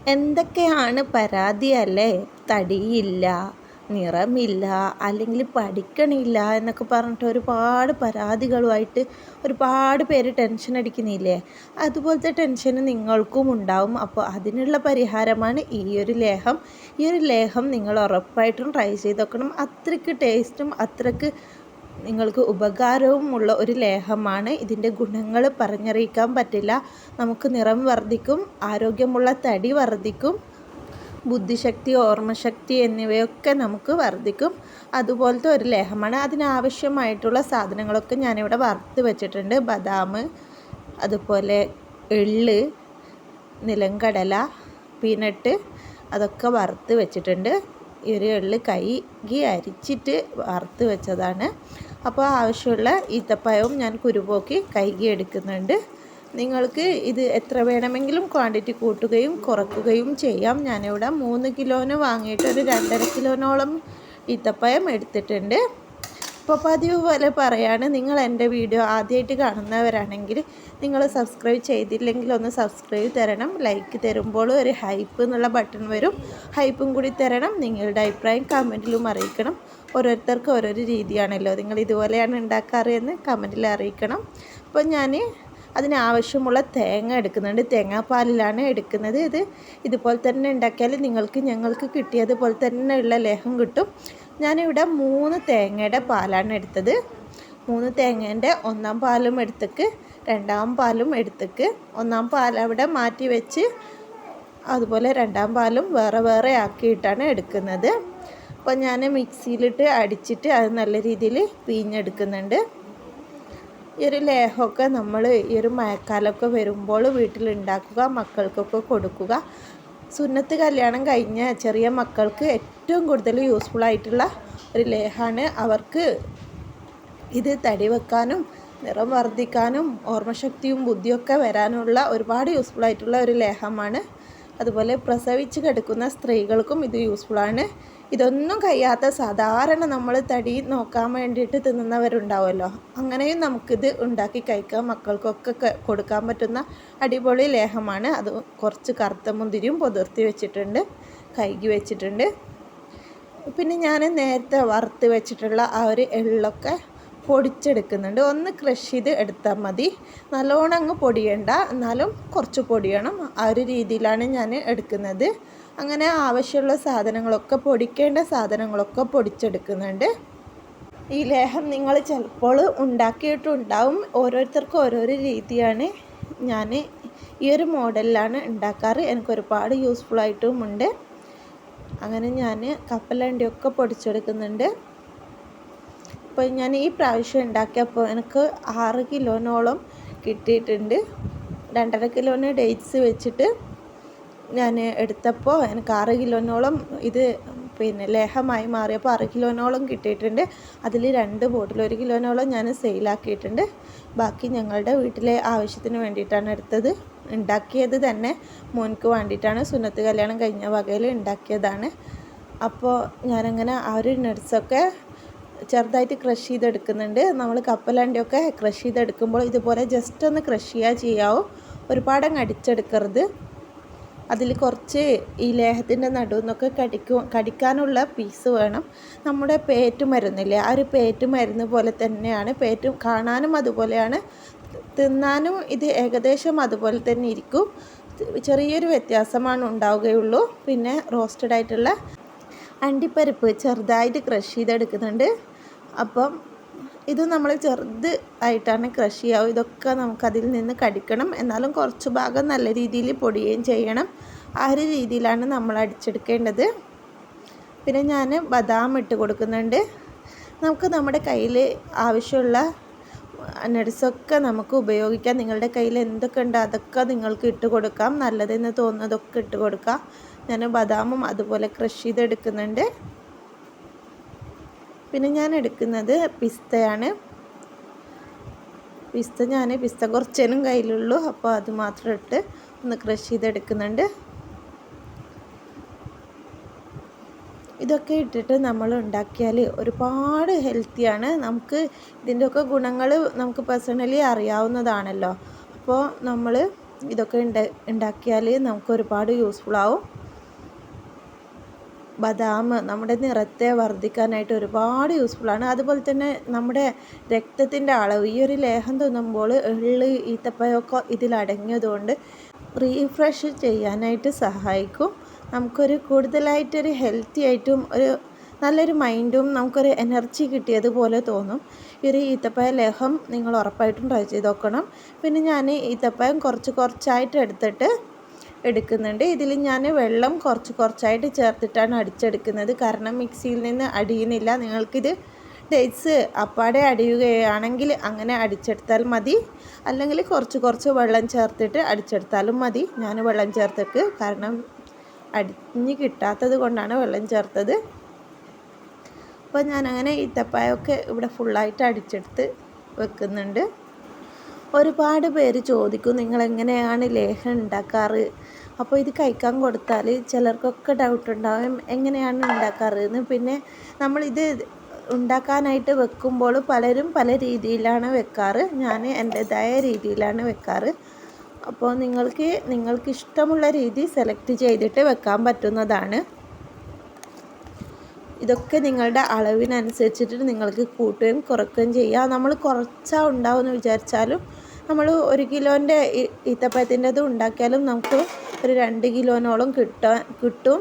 എന്തൊക്കെയാണ് പരാതി അല്ലേ? തടിയില്ല, നിറമില്ല, അല്ലെങ്കിൽ പഠിക്കണില്ല എന്നൊക്കെ പറഞ്ഞിട്ട് ഒരുപാട് പരാതികളുമായിട്ട് ഒരുപാട് പേര് ടെൻഷൻ അടിക്കുന്നില്ലേ? അതുപോലത്തെ ടെൻഷൻ നിങ്ങൾക്കും ഉണ്ടാവും. അപ്പോൾ അതിനുള്ള പരിഹാരമാണ് ഈ ഒരു ലേഹം. ഈ ഒരു ലേഹം നിങ്ങൾ ഉറപ്പായിട്ടും ട്രൈ ചെയ്ത് നോക്കണം. അത്രയ്ക്ക് ടേസ്റ്റും അത്രയ്ക്ക് നിങ്ങൾക്ക് ഉപകാരവുമുള്ള ഒരു ലേഹമാണ്. ഇതിൻ്റെ ഗുണങ്ങൾ പറഞ്ഞറിയിക്കാൻ പറ്റില്ല. നമുക്ക് നിറം വർദ്ധിക്കും, ആരോഗ്യമുള്ള തടി വർദ്ധിക്കും, ബുദ്ധിശക്തി, ഓർമ്മശക്തി എന്നിവയൊക്കെ നമുക്ക് വർദ്ധിക്കും. അതുപോലത്തെ ഒരു ലേഹമാണ്. അതിനാവശ്യമായിട്ടുള്ള സാധനങ്ങളൊക്കെ ഞാനിവിടെ വറുത്ത് വെച്ചിട്ടുണ്ട്. ബദാം, അതുപോലെ എള്ള്, നിലങ്കടല, പീനട്ട് അതൊക്കെ വറുത്ത് വെച്ചിട്ടുണ്ട്. ഈ ഒരു എള്ള് കഴുകി അരിച്ചിട്ട് വറുത്ത് വെച്ചതാണ്. അപ്പോൾ ആവശ്യമുള്ള ഈത്തപ്പഴവും ഞാൻ കുരുപോക്കി കഴുകി എടുക്കുന്നുണ്ട്. നിങ്ങൾക്ക് ഇത് എത്ര വേണമെങ്കിലും ക്വാണ്ടിറ്റി കൂട്ടുകയും കുറയ്ക്കുകയും ചെയ്യാം. ഞാനിവിടെ 3 കിലോന് വാങ്ങിയിട്ട് ഒരു 2.5 കിലോനോളം ഈത്തപ്പഴം എടുത്തിട്ടുണ്ട്. ഇപ്പോൾ പതിവ് പോലെ പറയാണ്, നിങ്ങൾ എൻ്റെ വീഡിയോ ആദ്യമായിട്ട് കാണുന്നവരാണെങ്കിൽ നിങ്ങൾ സബ്സ്ക്രൈബ് ചെയ്തില്ലെങ്കിൽ ഒന്ന് സബ്സ്ക്രൈബ് തരണം. ലൈക്ക് തരുമ്പോൾ ഒരു ഹൈപ്പ് എന്നുള്ള ബട്ടൺ വരും, ഹൈപ്പും കൂടി തരണം. നിങ്ങളുടെ അഭിപ്രായം കമൻറ്റിലും അറിയിക്കണം. ഓരോരുത്തർക്കും ഓരോരോ രീതിയാണല്ലോ, നിങ്ങൾ ഇതുപോലെയാണ് ഉണ്ടാക്കാറ് എന്ന് കമൻറ്റിൽ അറിയിക്കണം. അപ്പോൾ ഞാൻ അതിനാവശ്യമുള്ള തേങ്ങ എടുക്കുന്നുണ്ട്. തേങ്ങാപ്പാലിലാണ് എടുക്കുന്നത്. ഇതുപോലെ തന്നെ ഉണ്ടാക്കിയാൽ ഞങ്ങൾക്ക് കിട്ടിയതുപോലെ തന്നെ ഉള്ള ലേഹം കിട്ടും. ഞാനിവിടെ 3 തേങ്ങയുടെ പാലാണ് എടുത്തത്. 3 തേങ്ങേൻ്റെ 1-ാം പാലും എടുത്തേക്ക്, 2-ാം പാലും എടുത്തേക്ക്. 1-ാം പാൽ അവിടെ മാറ്റി വെച്ച് അതുപോലെ 2-ാം പാലും വേറെ വേറെ ആക്കിയിട്ടാണ് എടുക്കുന്നത്. അപ്പോൾ ഞാൻ മിക്സിയിലിട്ട് അടിച്ചിട്ട് അത് നല്ല രീതിയിൽ പിഴിഞ്ഞെടുക്കുന്നുണ്ട്. ഈ ഒരു ലേഹമൊക്കെ നമ്മൾ ഈ ഒരു മഴക്കാലമൊക്കെ വരുമ്പോൾ വീട്ടിലുണ്ടാക്കുക, മക്കൾക്കൊക്കെ കൊടുക്കുക. സുന്നത്ത് കല്യാണം കഴിഞ്ഞ ചെറിയ മക്കൾക്ക് ഏറ്റവും കൂടുതൽ യൂസ്ഫുൾ ആയിട്ടുള്ള ഒരു ലേഹമാണ്. അവർക്ക് ഇത് തടി വെക്കാനും നിറം വർദ്ധിക്കാനും ഓർമ്മശക്തിയും ബുദ്ധിയൊക്കെ വരാനുള്ള ഒരുപാട് യൂസ്ഫുൾ ആയിട്ടുള്ള ഒരു ലേഹമാണ്. അതുപോലെ പ്രസവിച്ച് കിടക്കുന്ന സ്ത്രീകൾക്കും ഇത് യൂസ്ഫുള്ളാണ്. ഇതൊന്നും കഴിയാത്ത സാധാരണ നമ്മൾ തടി നോക്കാൻ വേണ്ടിയിട്ട് തിന്നുന്നവരുണ്ടാവുമല്ലോ, അങ്ങനെയും നമുക്കിത് ഉണ്ടാക്കി കഴിക്കാം. മക്കൾക്കൊക്കെ കൊടുക്കാൻ പറ്റുന്ന അടിപൊളി ലേഹമാണ്. അത് കുറച്ച് കറുത്ത മുന്തിരിയും പൊതിർത്തി വെച്ചിട്ടുണ്ട്, കഴുകി വെച്ചിട്ടുണ്ട്. പിന്നെ ഞാൻ നേരത്തെ വറുത്ത് വെച്ചിട്ടുള്ള ആ ഒരു എള്ളൊക്കെ പൊടിച്ചെടുക്കുന്നുണ്ട്. ഒന്ന് ക്രഷ് ചെയ്ത് എടുത്താൽ മതി, നല്ലോണം അങ്ങ് പൊടിയണ്ട, എന്നാലും കുറച്ച് പൊടിയണം. ആ ഒരു രീതിയിലാണ് ഞാൻ എടുക്കുന്നത്. അങ്ങനെ ആവശ്യമുള്ള സാധനങ്ങളൊക്കെ, പൊടിക്കേണ്ട സാധനങ്ങളൊക്കെ പൊടിച്ചെടുക്കുന്നുണ്ട്. ഈ ലേഹം നിങ്ങൾ ചിലപ്പോൾ ഉണ്ടാക്കിയിട്ടുണ്ടാവും. ഓരോരുത്തർക്കും ഓരോരോ രീതിയാണ്. ഞാൻ ഈ ഒരു മോഡലിലാണ് ഉണ്ടാക്കാറ്. എനിക്കൊരുപാട് യൂസ്ഫുള്ളായിട്ടുമുണ്ട്. അങ്ങനെ ഞാൻ കപ്പലണ്ടിയൊക്കെ പൊടിച്ചെടുക്കുന്നുണ്ട്. അപ്പോൾ ഞാൻ ഈ പ്രാവശ്യം ഉണ്ടാക്കിയപ്പോൾ എനിക്ക് 6 കിലോനോളം കിട്ടിയിട്ടുണ്ട്. 2.5 കിലോന് ഡേറ്റ്സ് വെച്ചിട്ട് ഞാൻ എടുത്തപ്പോൾ എനിക്ക് 6 കിലോനോളം ഇത് ലേഹമായി മാറിയപ്പോൾ 6 കിലോനോളം കിട്ടിയിട്ടുണ്ട്. അതിൽ 2 ബോട്ടിൽ 1 കിലോനോളം ഞാൻ സെയിലാക്കിയിട്ടുണ്ട്. ബാക്കി ഞങ്ങളുടെ വീട്ടിലെ ആവശ്യത്തിന് വേണ്ടിയിട്ടാണ് എടുത്തത്. ഉണ്ടാക്കിയത് തന്നെ മോൻക്ക് വേണ്ടിയിട്ടാണ്, സുന്നത്ത് കല്യാണം കഴിഞ്ഞ വകയിൽ ഉണ്ടാക്കിയതാണ്. അപ്പോൾ ഞാനങ്ങനെ ആ ഒരു നട്ട്സൊക്കെ ചെറുതായിട്ട് ക്രഷ് ചെയ്തെടുക്കുന്നുണ്ട്. നമ്മൾ കപ്പലണ്ടിയൊക്കെ ക്രഷ് ചെയ്തെടുക്കുമ്പോൾ ഇതുപോലെ ജസ്റ്റ് ഒന്ന് ക്രഷ് ചെയ്യാവൂ, ഒരുപാടങ്ങ് അടിച്ചെടുക്കരുത്. അതിൽ കുറച്ച് ഈ ലേഹത്തിൻ്റെ നടുവിൽ നിന്നൊക്കെ കടിക്കാനുള്ള പീസ് വേണം. നമ്മുടെ പേറ്റ് മരുന്നില്ലേ, ആ ഒരു പേറ്റ് മരുന്ന് പോലെ തന്നെയാണ്. പേറ്റ് കാണാനും അതുപോലെയാണ്, തിന്നാനും ഇത് ഏകദേശം അതുപോലെ തന്നെ ഇരിക്കും. ചെറിയൊരു വ്യത്യാസമാണ് ഉണ്ടാവുകയുള്ളൂ. പിന്നെ റോസ്റ്റഡ് ആയിട്ടുള്ള അണ്ടിപ്പരിപ്പ് ചെറുതായിട്ട് ക്രഷ് ചെയ്തെടുക്കുന്നുണ്ട്. അപ്പം ഇത് നമ്മൾ ചെറുത് ആയിട്ടാണ് ക്രഷ് ചെയ്യാവും. ഇതൊക്കെ നമുക്കതിൽ നിന്ന് കടിക്കണം, എന്നാലും കുറച്ച് ഭാഗം നല്ല രീതിയിൽ പൊടിയുകയും ചെയ്യണം. ആ ഒരു രീതിയിലാണ് നമ്മൾ അടിച്ചെടുക്കേണ്ടത്. പിന്നെ ഞാൻ ബദാം ഇട്ട് കൊടുക്കുന്നുണ്ട്. നമുക്ക് നമ്മുടെ കയ്യിൽ ആവശ്യമുള്ള നട്ട്സൊക്കെ നമുക്ക് ഉപയോഗിക്കാം. നിങ്ങളുടെ കയ്യിൽ എന്തൊക്കെ ഉണ്ട് അതൊക്കെ നിങ്ങൾക്ക് ഇട്ട് കൊടുക്കാം. നല്ലതെന്ന് തോന്നുന്നതൊക്കെ ഇട്ട് കൊടുക്കാം. ഞാൻ ബദാമും അതുപോലെ ക്രഷ് ചെയ്തെടുക്കുന്നുണ്ട്. പിന്നെ ഞാൻ എടുക്കുന്നത് പിസ്തയാണ്. പിസ്ത കുറച്ചേനും കയ്യിലുള്ളൂ, അപ്പോൾ അത് മാത്രം ഇട്ട് ഒന്ന് ക്രഷ് ചെയ്തെടുക്കുന്നുണ്ട്. ഇതൊക്കെ ഇട്ടിട്ട് നമ്മൾ ഉണ്ടാക്കിയാൽ ഒരുപാട് ഹെൽത്തിയാണ്. നമുക്ക് ഇതിൻ്റെയൊക്കെ ഗുണങ്ങൾ നമുക്ക് പേഴ്സണലി അറിയാവുന്നതാണല്ലോ. അപ്പോൾ നമ്മൾ ഇതൊക്കെ ഉണ്ടാക്കിയാൽ നമുക്ക് ഒരുപാട് യൂസ്ഫുൾ ആവും. ബദാം നമ്മുടെ നിറത്തെ വർദ്ധിക്കാനായിട്ട് ഒരുപാട് യൂസ്ഫുള്ളാണ്. അതുപോലെ തന്നെ നമ്മുടെ രക്തത്തിൻ്റെ അളവ് ഈ ഒരു ലേഹം തിന്നുമ്പോൾ എള്ള് ഈത്തപ്പഴമൊക്കെ ഇതിലടങ്ങിയതുകൊണ്ട് റീഫ്രഷ് ചെയ്യാനായിട്ട് സഹായിക്കും. നമുക്കൊരു കൂടുതലായിട്ടൊരു ഹെൽത്തി ആയിട്ടും ഒരു നല്ലൊരു മൈൻഡും നമുക്കൊരു എനർജി കിട്ടിയതുപോലെ തോന്നും. ഈ ഒരു ഈത്തപ്പഴ ലേഹം നിങ്ങൾ ഉറപ്പായിട്ടും ട്രൈ ചെയ്ത് നോക്കണം. പിന്നെ ഞാൻ ഈത്തപ്പഴം കുറച്ചായിട്ട് എടുക്കുന്നുണ്ട്. ഇതിൽ ഞാൻ വെള്ളം കുറച്ചായിട്ട് ചേർത്തിട്ടാണ് അടിച്ചെടുക്കുന്നത്. കാരണം മിക്സിയിൽ നിന്ന് അടിയുന്നില്ല. നിങ്ങൾക്കിത് ഡേറ്റ്സ് അപ്പാടെ അടിയുകയാണെങ്കിൽ അങ്ങനെ അടിച്ചെടുത്താൽ മതി. അല്ലെങ്കിൽ കുറച്ച് വെള്ളം ചേർത്തിട്ട് അടിച്ചെടുത്താലും മതി. ഞാൻ വെള്ളം ചേർത്തിട്ട് കാരണം അടിഞ്ഞ് കിട്ടാത്തത് കൊണ്ടാണ് വെള്ളം ചേർത്തത്. അപ്പോൾ ഞാനങ്ങനെ ഈത്തപ്പഴമൊക്കെ ഇവിടെ ഫുള്ളായിട്ട് അടിച്ചെടുത്ത് വെക്കുന്നുണ്ട്. ഒരുപാട് പേര് ചോദിക്കും നിങ്ങളെങ്ങനെയാണ് ലേഹം ഉണ്ടാക്കാറ്. അപ്പോൾ ഇത് കഴിക്കാൻ കൊടുത്താൽ ചിലർക്കൊക്കെ ഡൗട്ട് ഉണ്ടാവും എങ്ങനെയാണ് ഉണ്ടാക്കാറ് എന്ന്. പിന്നെ നമ്മളിത് ഉണ്ടാക്കാനായിട്ട് വെക്കുമ്പോൾ പലരും പല രീതിയിലാണ് വെക്കാറ്. ഞാൻ എൻ്റേതായ രീതിയിലാണ് വെക്കാറ്. അപ്പോൾ നിങ്ങൾക്ക് ഇഷ്ടമുള്ള രീതി സെലക്ട് ചെയ്തിട്ട് വെക്കാൻ പറ്റുന്നതാണ്. ഇതൊക്കെ നിങ്ങളുടെ അളവിനനുസരിച്ചിട്ട് നിങ്ങൾക്ക് കൂട്ടുകയും കുറയ്ക്കുകയും ചെയ്യാം. നമ്മൾ കുറച്ചാണ് ഉണ്ടാവുമെന്ന് വിചാരിച്ചാലും നമ്മൾ 1 കിലോൻ്റെ ഈത്തപ്പഴത്തിൻ്റെത് ഉണ്ടാക്കിയാലും നമുക്ക് ഒരു 2 കിലോനോളം കിട്ടും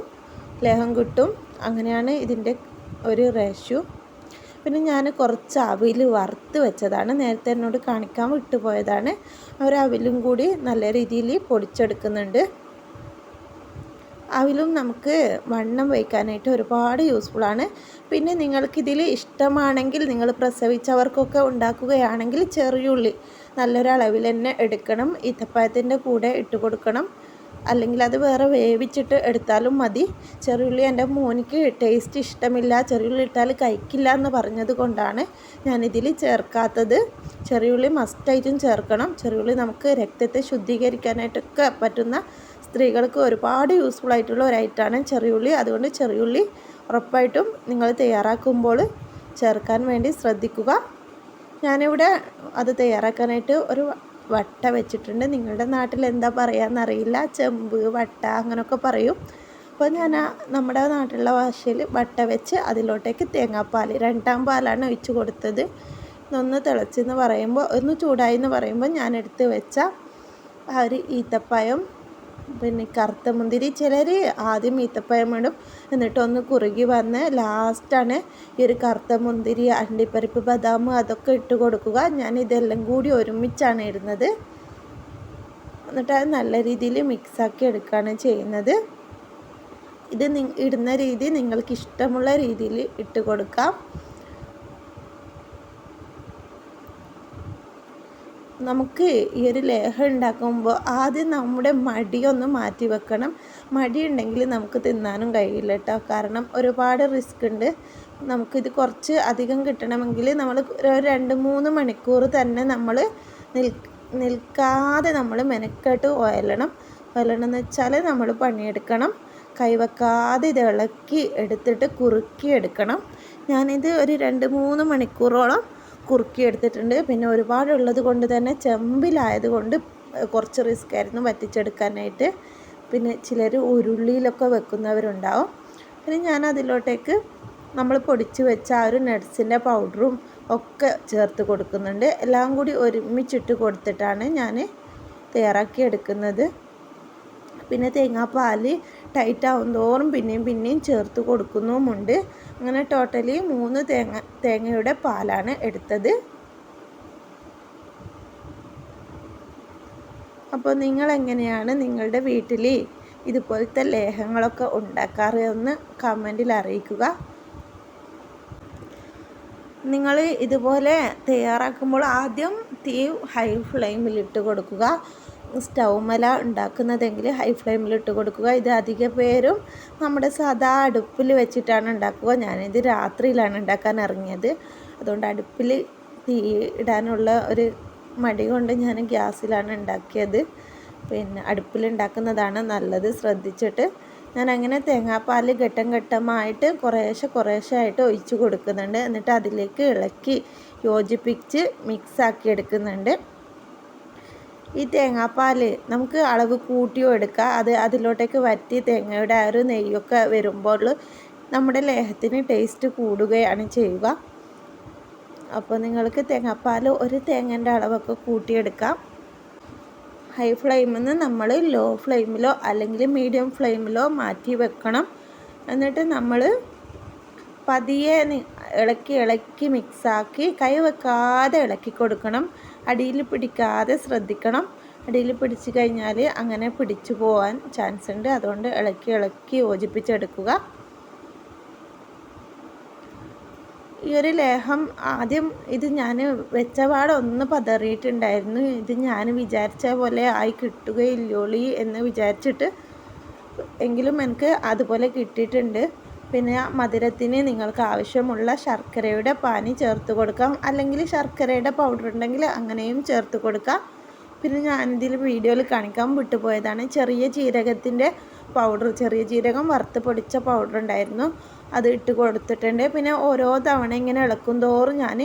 ലേഹം കിട്ടും. അങ്ങനെയാണ് ഇതിൻ്റെ ഒരു റേഷ്യോ. പിന്നെ ഞാൻ കുറച്ച് അവിൽ വറുത്ത് വെച്ചതാണ്, നേരത്തെ എന്നോട് കാണിക്കാൻ വിട്ടുപോയതാണ്. ഒരു അവിലും കൂടി നല്ല രീതിയിൽ പൊടിച്ചെടുക്കുന്നുണ്ട്. അവിലും നമുക്ക് വണ്ണം വയ്ക്കാനായിട്ട് ഒരുപാട് യൂസ്ഫുള്ളാണ്. പിന്നെ നിങ്ങൾക്കിതിൽ ഇഷ്ടമാണെങ്കിൽ നിങ്ങൾ പ്രസവിച്ചവർക്കൊക്കെ ഉണ്ടാക്കുകയാണെങ്കിൽ ചെറിയുള്ളി നല്ലൊരളവിൽ തന്നെ എടുക്കണം. ഈത്തപ്പഴത്തിൻ്റെ കൂടെ ഇട്ട് കൊടുക്കണം. അല്ലെങ്കിൽ അത് വേറെ വേവിച്ചിട്ട് എടുത്താലും മതി. ചെറിയുള്ളി എൻ്റെ മോനിക്ക് ടേസ്റ്റ് ഇഷ്ടമില്ല, ചെറിയുള്ളി ഇട്ടാൽ കഴിക്കില്ല എന്ന് പറഞ്ഞത് കൊണ്ടാണ് ഞാനിതിൽ ചേർക്കാത്തത്. ചെറിയുള്ളി മസ്റ്റായിട്ടും ചേർക്കണം. ചെറിയുള്ളി നമുക്ക് രക്തത്തെ ശുദ്ധീകരിക്കാനായിട്ടൊക്കെ പറ്റുന്ന സ്ത്രീകൾക്ക് ഒരുപാട് യൂസ്ഫുൾ ആയിട്ടുള്ള ഒരു ഐറ്റമാണ് ചെറിയുള്ളി. അതുകൊണ്ട് ചെറിയുള്ളി ഉറപ്പായിട്ടും നിങ്ങൾ തയ്യാറാക്കുമ്പോൾ ചേർക്കാൻ വേണ്ടി ശ്രദ്ധിക്കുക. ഞാനിവിടെ അത് തയ്യാറാക്കാനായിട്ട് ഒരു വട്ട വെച്ചിട്ടുണ്ട്. നിങ്ങളുടെ നാട്ടിൽ എന്താ പറയുകയെന്നറിയില്ല, ചെമ്പ്, വട്ട അങ്ങനെയൊക്കെ പറയും. അപ്പോൾ ഞാൻ നമ്മുടെ നാട്ടിലുള്ള ഭാഷയിൽ വട്ട വെച്ച് അതിലോട്ടേക്ക് തേങ്ങാപ്പാൽ 2ാം പാലാണ് ഒഴിച്ച് കൊടുത്തത്. ഇതൊന്ന് തിളച്ചെന്ന് പറയുമ്പോൾ ഒന്ന് ചൂടായി എന്ന് പറയുമ്പോൾ ഞാൻ എടുത്ത് വെച്ച ആ ഒരു ഈത്തപ്പഴം, പിന്നെ കറുത്ത മുന്തിരി, ചിലർ ആദ്യം ഈത്തപ്പഴം ഇടും എന്നിട്ടൊന്ന് കുറുകി വന്ന് ലാസ്റ്റാണ് ഈ ഒരു കറുത്ത മുന്തിരി, അണ്ടിപ്പരിപ്പ്, ബദാം അതൊക്കെ ഇട്ട് കൊടുക്കുക. ഞാൻ ഇതെല്ലാം കൂടി ഒരുമിച്ചാണ് ഇടുന്നത്. എന്നിട്ട് അത് നല്ല രീതിയിൽ മിക്സാക്കി എടുക്കുകയാണ് ചെയ്യുന്നത്. ഇത് ഇടുന്ന രീതി നിങ്ങൾക്ക് ഇഷ്ടമുള്ള രീതിയിൽ ഇട്ട് കൊടുക്കാം. നമുക്ക് ഈ ഒരു ലേഹം ഉണ്ടാക്കുമ്പോൾ ആദ്യം നമ്മുടെ മടിയൊന്ന് മാറ്റി വെക്കണം. മടി ഉണ്ടെങ്കിൽ നമുക്ക് തിന്നാനും കഴിയില്ല കേട്ടോ. കാരണം ഒരുപാട് റിസ്ക് ഉണ്ട്. നമുക്കിത് കുറച്ച് അധികം കിട്ടണമെങ്കിൽ നമ്മൾ ഒരു 2-3 മണിക്കൂർ തന്നെ നമ്മൾ നിൽക്കാതെ നമ്മൾ മെനക്കെട്ട് ഒയലണം എന്ന് വെച്ചാൽ നമ്മൾ പണിയെടുക്കണം. കൈവെക്കാതെ ഇത് ഇളക്കി എടുത്തിട്ട് കുറുക്കി എടുക്കണം. ഞാനിത് ഒരു 2-3 മണിക്കൂറോളം കുറുക്കി എടുത്തിട്ടുണ്ട്. പിന്നെ ഒരുപാടുള്ളത് കൊണ്ട് തന്നെ ചെമ്പിലായത് കൊണ്ട് കുറച്ച് റിസ്ക് ആയിരുന്നു വറ്റിച്ചെടുക്കാനായിട്ട്. പിന്നെ ചിലർ ഉരുളിയിലൊക്കെ വെക്കുന്നവരുണ്ടാവും. പിന്നെ ഞാൻ അതിലോട്ടേക്ക് നമ്മൾ പൊടിച്ച് വെച്ച ആ ഒരു നട്ട്സിൻ്റെ പൗഡറും ഒക്കെ ചേർത്ത് കൊടുക്കുന്നുണ്ട്. എല്ലാം കൂടി ഒരുമിച്ചിട്ട് കൊടുത്തിട്ടാണ് ഞാൻ തയ്യാറാക്കി എടുക്കുന്നത്. പിന്നെ തേങ്ങാപ്പാൽ ടൈറ്റ് ആവും തോറും പിന്നെയും ചേർത്ത് കൊടുക്കുന്നുമുണ്ട്. അങ്ങനെ ടോട്ടലി 3 തേങ്ങയുടെ പാലാണ് എടുത്തത്. അപ്പോൾ നിങ്ങളെങ്ങനെയാണ് നിങ്ങളുടെ വീട്ടിൽ ഇതുപോലത്തെ ലേഹങ്ങളൊക്കെ ഉണ്ടാക്കാറ് എന്ന് കമൻറ്റിൽ അറിയിക്കുക. നിങ്ങൾ ഇതുപോലെ തയ്യാറാക്കുമ്പോൾ ആദ്യം തീ ഹൈ ഫ്ലെയിമിലിട്ട് കൊടുക്കുക. സ്റ്റൗമല ഉണ്ടാക്കുന്നതെങ്കിൽ ഹൈ ഫ്ലെയിമിലിട്ട് കൊടുക്കുക. ഇത് അധിക പേരും നമ്മുടെ സാധാ അടുപ്പിൽ വെച്ചിട്ടാണ് ഉണ്ടാക്കുക. ഞാനിത് രാത്രിയിലാണ് ഉണ്ടാക്കാൻ ഇറങ്ങിയത്. അതുകൊണ്ട് അടുപ്പിൽ തീ ഇടാനുള്ള ഒരു മടി കൊണ്ട് ഞാൻ ഗ്യാസിലാണ് ഉണ്ടാക്കിയത്. പിന്നെ അടുപ്പിലുണ്ടാക്കുന്നതാണ് നല്ലത്, ശ്രദ്ധിച്ചിട്ട്. ഞാൻ അങ്ങനെ തേങ്ങാപ്പാൽ ഘട്ടമായിട്ട് കുറേശ്ശെ ആയിട്ട് ഒഴിച്ച് കൊടുക്കുന്നുണ്ട്. എന്നിട്ട് അതിലേക്ക് ഇളക്കി യോജിപ്പിച്ച് മിക്സാക്കി എടുക്കുന്നുണ്ട്. ഈ തേങ്ങാപ്പാൽ നമുക്ക് അളവ് കൂട്ടിയോ എടുക്കാം. അതിലോട്ടേക്ക് വറ്റി തേങ്ങയുടെ ആ ഒരു നെയ്യൊക്കെ വരുമ്പോൾ നമ്മുടെ ലേഹത്തിന് ടേസ്റ്റ് കൂടുകയാണ് ചെയ്യുക. അപ്പോൾ നിങ്ങൾക്ക് തേങ്ങാപ്പാൽ ഒരു തേങ്ങേൻ്റെ അളവൊക്കെ കൂട്ടിയെടുക്കാം. ഹൈ ഫ്ലെയിമിൽ നിന്ന് നമ്മൾ ലോ ഫ്ലെയിമിലോ അല്ലെങ്കിൽ മീഡിയം ഫ്ലെയിമിലോ മാറ്റി വെക്കണം. എന്നിട്ട് നമ്മൾ പതിയെ ഇളക്കി മിക്സാക്കി കൈ വെക്കാതെ ഇളക്കി കൊടുക്കണം. അടിയിൽ പിടിക്കാതെ ശ്രദ്ധിക്കണം. അടിയിൽ പിടിച്ചു കഴിഞ്ഞാൽ അങ്ങനെ പിടിച്ചു പോകാൻ ചാൻസ് ഉണ്ട്. അതുകൊണ്ട് ഇളക്കി യോജിപ്പിച്ചെടുക്കുക. ഈ ഒരു ലേഹം ആദ്യം ഇത് ഞാൻ വെച്ച പാടൊന്ന് പതറിയിട്ടുണ്ടായിരുന്നു. ഇത് ഞാൻ വിചാരിച്ച പോലെ ആയി കിട്ടുകയില്ലോളി എന്ന് വിചാരിച്ചിട്ട്, എങ്കിലും എനിക്ക് അതുപോലെ കിട്ടിയിട്ടുണ്ട്. പിന്നെ മധുരത്തിന് നിങ്ങൾക്ക് ആവശ്യമുള്ള ശർക്കരയുടെ പാനി ചേർത്ത് കൊടുക്കാം. അല്ലെങ്കിൽ ശർക്കരയുടെ പൗഡർ ഉണ്ടെങ്കിൽ അങ്ങനെയും ചേർത്ത് കൊടുക്കാം. പിന്നെ ഞാനിതിൽ വീഡിയോയിൽ കാണിക്കാൻ വിട്ടുപോയതാണ്, ചെറിയ ജീരകത്തിൻ്റെ പൗഡർ, ചെറിയ ജീരകം വറുത്ത് പൊടിച്ച പൗഡർ ഉണ്ടായിരുന്നു, അത് ഇട്ട് കൊടുത്തിട്ടുണ്ട്. പിന്നെ ഓരോ തവണ ഇങ്ങനെ ഇളക്കും തോറും ഞാൻ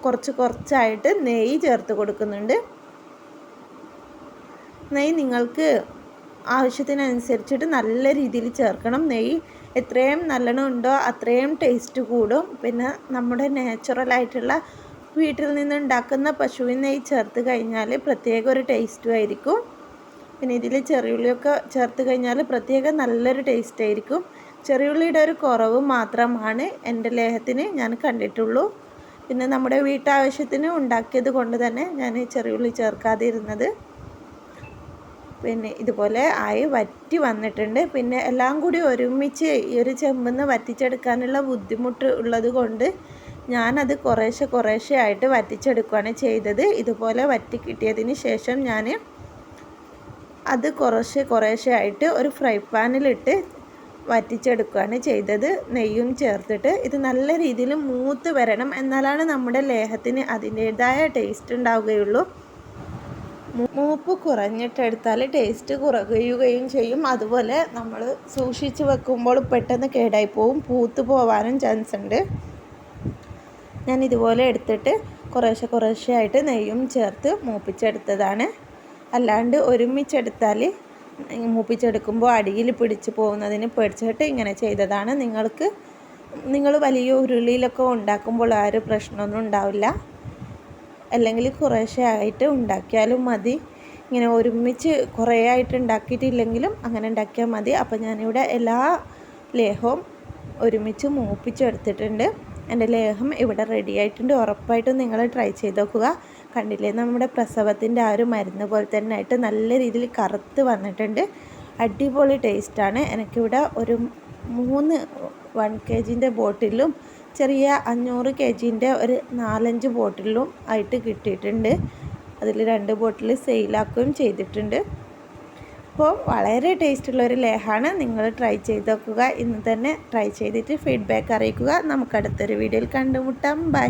കുറച്ചായിട്ട് നെയ്യ് ചേർത്ത് കൊടുക്കുന്നുണ്ട്. നെയ്യ് നിങ്ങൾക്ക് ആവശ്യത്തിനനുസരിച്ചിട്ട് നല്ല രീതിയിൽ ചേർക്കണം. നെയ്യ് എത്രയും നല്ലോണം ഉണ്ടോ അത്രയും ടേസ്റ്റ് കൂടും. പിന്നെ നമ്മുടെ നാച്ചുറലായിട്ടുള്ള വീട്ടിൽ നിന്നുണ്ടാക്കുന്ന പശുവിൻ നെയ്യ് ചേർത്ത് കഴിഞ്ഞാൽ പ്രത്യേക ഒരു ടേസ്റ്റും ആയിരിക്കും. പിന്നെ ഇതിൽ ചെറിയുള്ളിയൊക്കെ ചേർത്ത് കഴിഞ്ഞാൽ പ്രത്യേക നല്ലൊരു ടേസ്റ്റ് ആയിരിക്കും. ചെറിയുള്ളിയുടെ ഒരു കുറവ് മാത്രമാണ് എൻ്റെ ലേഹത്തിന് ഞാൻ കണ്ടിട്ടുള്ളൂ. പിന്നെ നമ്മുടെ വീട്ടാവശ്യത്തിന് ഉണ്ടാക്കിയത് കൊണ്ട് തന്നെ ഞാൻ ചെറിയുള്ളി ചേർക്കാതിരുന്നത്. പിന്നെ ഇതുപോലെ ആയി വറ്റി വന്നിട്ടുണ്ട്. പിന്നെ എല്ലാം കൂടി ഒരുമിച്ച് ഈ ഒരു ചെമ്പിന്ന് വറ്റിച്ചെടുക്കാനുള്ള ബുദ്ധിമുട്ട് ഉള്ളത് കൊണ്ട് ഞാനത് കുറേശ്ശെ ആയിട്ട് വറ്റിച്ചെടുക്കുകയാണ് ചെയ്തത്. ഇതുപോലെ വറ്റി കിട്ടിയതിന് ശേഷം ഞാൻ അത് കുറേശ്ശെ ആയിട്ട് ഒരു ഫ്രൈ പാനിലിട്ട് വറ്റിച്ചെടുക്കുകയാണ് ചെയ്തത്, നെയ്യും ചേർത്തിട്ട്. ഇത് നല്ല രീതിയിൽ മൂത്ത് വരണം, എന്നാലാണ് നമ്മുടെ ലേഹത്തിന് അതിൻ്റേതായ ടേസ്റ്റ് ഉണ്ടാവുകയുള്ളൂ. മൂപ്പ് കുറഞ്ഞിട്ടെടുത്താൽ ടേസ്റ്റ് കുറയുകയും ചെയ്യും. അതുപോലെ നമ്മൾ സൂക്ഷിച്ച് വെക്കുമ്പോൾ പെട്ടെന്ന് കേടായി പോവും, പൂത്ത് പോവാനും ചാൻസ് ഉണ്ട്. ഞാൻ ഇതുപോലെ എടുത്തിട്ട് കുറേശ്ശെ ആയിട്ട് നെയ്യും ചേർത്ത് മൂപ്പിച്ചെടുത്തതാണ്. അല്ലാണ്ട് ഒരുമിച്ചെടുത്താൽ മൂപ്പിച്ചെടുക്കുമ്പോൾ അടിയിൽ പിടിച്ച് പോകുന്നതിന് പേടിച്ചിട്ട് ഇങ്ങനെ ചെയ്തതാണ്. നിങ്ങൾ വലിയ ഉരുളിയിലൊക്കെ ഉണ്ടാക്കുമ്പോൾ ആ ഒരു പ്രശ്നമൊന്നും ഉണ്ടാവില്ല. അല്ലെങ്കിൽ കുറേശ്ശെ ആയിട്ട് ഉണ്ടാക്കിയാലും മതി. ഇങ്ങനെ ഒരുമിച്ച് കുറേ ആയിട്ട് ഉണ്ടാക്കിയിട്ടില്ലെങ്കിലും അങ്ങനെ ഉണ്ടാക്കിയാൽ മതി. അപ്പോൾ ഞാനിവിടെ എല്ലാ ലേഹവും ഒരുമിച്ച് മൂപ്പിച്ചെടുത്തിട്ടുണ്ട്. എൻ്റെ ലേഹം ഇവിടെ റെഡി ആയിട്ടുണ്ട്. ഉറപ്പായിട്ടും നിങ്ങൾ ട്രൈ ചെയ്ത് നോക്കുക. കണ്ടില്ലേ, നമ്മുടെ പ്രസവത്തിൻ്റെ ആ ഒരു മരുന്ന് പോലെ തന്നെ ആയിട്ട് നല്ല രീതിയിൽ കറുത്ത് വന്നിട്ടുണ്ട്. അടിപൊളി ടേസ്റ്റാണ്. എനിക്കിവിടെ ഒരു 3 1 kg ബോട്ടിലും ചെറിയ 500 kg ഒരു 4-5 ബോട്ടിലും ആയിട്ട് കിട്ടിയിട്ടുണ്ട്. അതിൽ 2 ബോട്ടിൽ സെയിലാക്കുകയും ചെയ്തിട്ടുണ്ട്. അപ്പോൾ വളരെ ടേസ്റ്റുള്ളൊരു ലേഹമാണ്. നിങ്ങൾ ട്രൈ ചെയ്ത് നോക്കുക. ഇന്ന് തന്നെ ട്രൈ ചെയ്തിട്ട് ഫീഡ്ബാക്ക് അറിയിക്കുക. നമുക്ക് അടുത്തൊരു വീഡിയോയിൽ കണ്ടുമുട്ടാം. ബൈ.